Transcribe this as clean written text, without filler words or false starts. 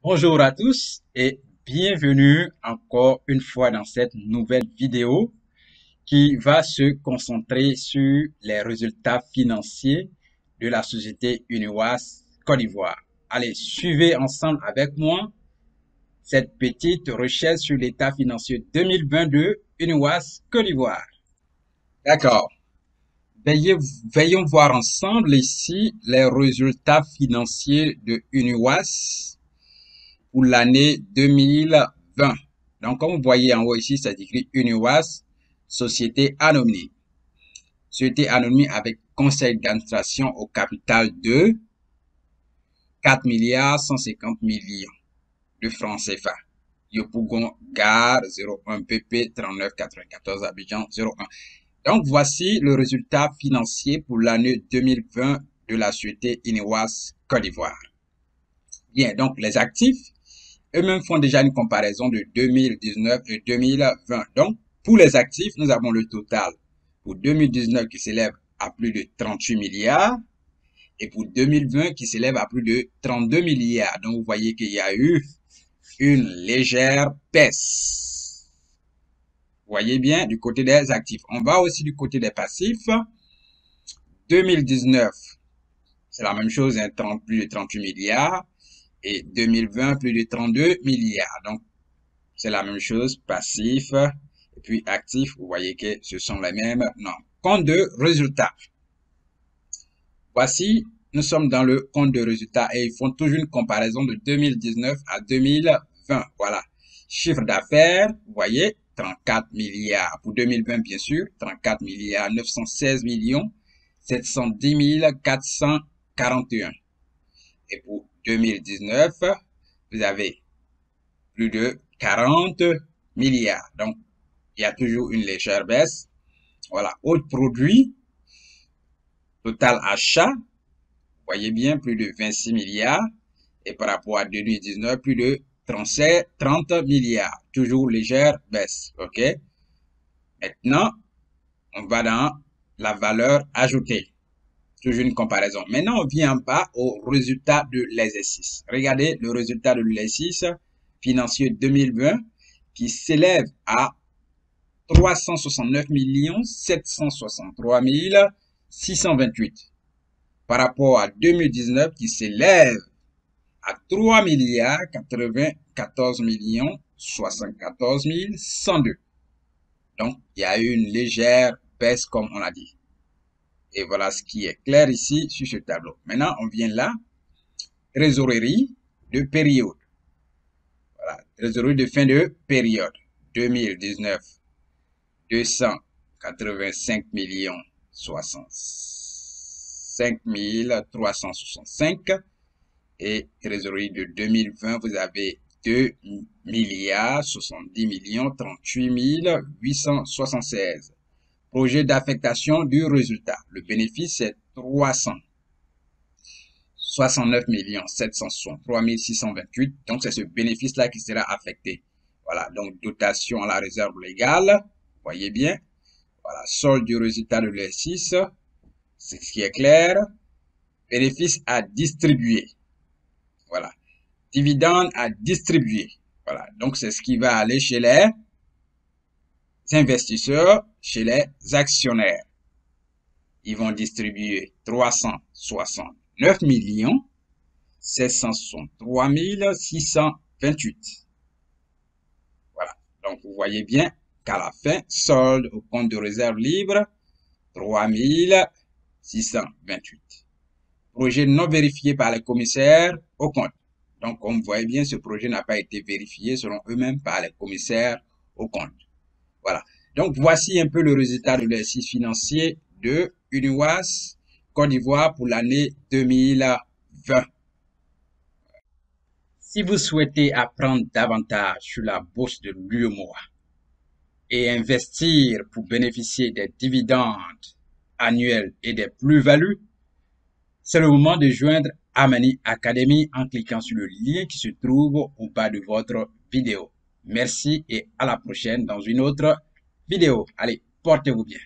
Bonjour à tous et bienvenue encore une fois dans cette nouvelle vidéo qui va se concentrer sur les résultats financiers de la société UNIWAS Côte d'Ivoire. Allez, suivez ensemble avec moi cette petite recherche sur l'état financier 2022 UNIWAS Côte d'Ivoire. D'accord. Veillons voir ensemble ici les résultats financiers de UNIWAS pour l'année 2020. Donc, comme vous voyez en haut ici, c'est écrit UNIWAS, Société Anonyme. Société Anonyme avec conseil d'administration au capital de 4 milliards 150 millions de francs CFA. Yopougon, Gare, 01 PP, 39 94, Abidjan, 01. Donc, voici le résultat financier pour l'année 2020 de la société UNIWAS Côte d'Ivoire. Bien, donc les actifs, eux-mêmes font déjà une comparaison de 2019 et 2020. Donc, pour les actifs, nous avons le total pour 2019 qui s'élève à plus de 38 milliards et pour 2020 qui s'élève à plus de 32 milliards. Donc, vous voyez qu'il y a eu une légère baisse. Vous voyez bien du côté des actifs. On va aussi du côté des passifs. 2019, c'est la même chose, hein, plus de 38 milliards et 2020, plus de 32 milliards. Donc, c'est la même chose, passif et puis actif. Vous voyez que ce sont les mêmes nombres. Compte de résultats. Voici, nous sommes dans le compte de résultats et ils font toujours une comparaison de 2019 à 2020. Voilà. Chiffre d'affaires, vous voyez, 34 milliards. Pour 2020, bien sûr, 34 milliards 916 millions 710 441. Et pour 2019, vous avez plus de 40 milliards. Donc, il y a toujours une légère baisse. Voilà. Autres produits, total achat, vous voyez bien, plus de 26 milliards. Et par rapport à 2019, plus de 30 milliards. Toujours légère baisse. OK? Maintenant, on va dans la valeur ajoutée. Toujours une comparaison. Maintenant, on vient en bas au résultat de l'exercice. Regardez le résultat de l'exercice financier 2020 qui s'élève à 369 763 628 par rapport à 2019 qui s'élève à 3 milliards 94 74 102. Donc, il y a eu une légère baisse comme on l'a dit. Et voilà ce qui est clair ici sur ce tableau. Maintenant, on vient là. Trésorerie de période. Voilà. Trésorerie de fin de période. 2019. 285 65 365 et trésorerie de 2020, vous avez 2 milliards 70 38 876. Projet d'affectation du résultat. Le bénéfice est 369 763 628. Donc, c'est ce bénéfice-là qui sera affecté. Voilà. Donc, dotation à la réserve légale. Voyez bien. Voilà. Solde du résultat de l'exercice. C'est ce qui est clair. Bénéfice à distribuer. Voilà. Dividende à distribuer. Voilà. Donc, c'est ce qui va aller chez les investisseurs, chez les actionnaires. Ils vont distribuer 369 763 628. Voilà. Donc, vous voyez bien qu'à la fin, solde au compte de réserve libre, 3 628. Projet non vérifié par les commissaires au compte. Donc, comme vous voyez bien, ce projet n'a pas été vérifié selon eux-mêmes par les commissaires au compte. Voilà. Donc, voici un peu le résultat de l'exercice financier de UNIWAS Côte d'Ivoire pour l'année 2020. Si vous souhaitez apprendre davantage sur la bourse de l'UEMOA et investir pour bénéficier des dividendes annuels et des plus-values, c'est le moment de joindre Amani Academy en cliquant sur le lien qui se trouve au bas de votre vidéo. Merci et à la prochaine dans une autre vidéo. Allez, portez-vous bien.